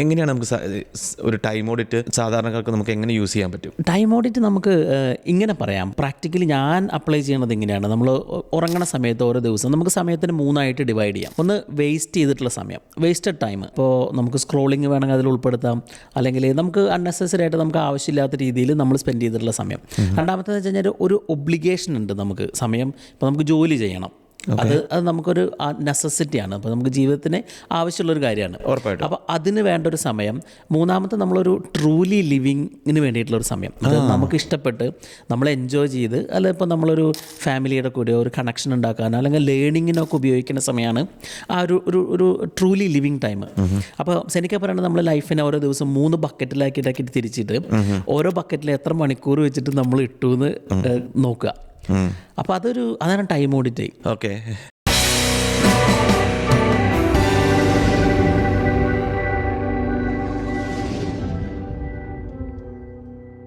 എങ്ങനെയാണ് നമുക്ക് ഒരു ടൈം ഓഡിറ്റ് സാധാരണക്കാർക്ക് നമുക്ക് എങ്ങനെ യൂസ് ചെയ്യാൻ പറ്റും? ടൈം ഓഡിറ്റ് നമുക്ക് ഇങ്ങനെ പറയാം, പ്രാക്ടിക്കലി ഞാൻ അപ്ലൈ ചെയ്യണത് ഇങ്ങനെയാണ്. നമ്മൾ ഉറങ്ങണ സമയത്ത് ഓരോ ദിവസം നമുക്ക് സമയത്തിന് 3 ഡിവൈഡ് ചെയ്യാം. ഒന്ന് വേസ്റ്റ് ചെയ്തിട്ടുള്ള സമയം, വേസ്റ്റഡ് ടൈം. ഇപ്പോൾ നമുക്ക് സ്ക്രോളിങ് വേണമെങ്കിൽ അതിൽ ഉൾപ്പെടുത്താം, അല്ലെങ്കിൽ നമുക്ക് അൺനെസസറി ആയിട്ട് നമുക്ക് ആവശ്യമില്ലാത്ത രീതിയിൽ നമ്മൾ സ്പെൻഡ് ചെയ്തിട്ടുള്ള സമയം. രണ്ടാമത്തേന്ന് വെച്ച് കഴിഞ്ഞാൽ ഒരു ഒബ്ലിഗേഷൻ ഉണ്ട് നമുക്ക് സമയം. ഇപ്പോൾ നമുക്ക് ജോലി ചെയ്യണം, അത് നമുക്കൊരു നെസസിറ്റിയാണ്. അപ്പോൾ നമുക്ക് ജീവിതത്തിന് ആവശ്യമുള്ളൊരു കാര്യമാണ്. ഉറപ്പായിട്ടും. അപ്പോൾ അതിന് വേണ്ട ഒരു സമയം. മൂന്നാമത്തെ നമ്മളൊരു ട്രൂലി ലിവിങ്ങിന് വേണ്ടിയിട്ടുള്ളൊരു സമയം. അത് നമുക്ക് ഇഷ്ടപ്പെട്ട് നമ്മൾ എൻജോയ് ചെയ്ത്, അല്ല ഇപ്പോൾ നമ്മളൊരു ഫാമിലിയുടെ കൂടെ ഒരു കണക്ഷൻ ഉണ്ടാക്കാൻ അല്ലെങ്കിൽ ലേണിങ്ങിനൊക്കെ ഉപയോഗിക്കുന്ന സമയമാണ് ആ ഒരു ട്രൂലി ലിവിങ് ടൈം. അപ്പോൾ സെനിക്ക പറയുന്നത് നമ്മൾ ലൈഫിനെ ഓരോ ദിവസം 3 ബക്കറ്റിലാക്കിയിട്ടാക്കി തിരിച്ചിട്ട് ഓരോ ബക്കറ്റിൽ എത്ര മണിക്കൂർ വെച്ചിട്ട് നമ്മൾ ഇട്ടു എന്ന് നോക്കുക. അപ്പോൾ അതാണ് ടൈം ഓഡിറ്റ്. ഓക്കെ.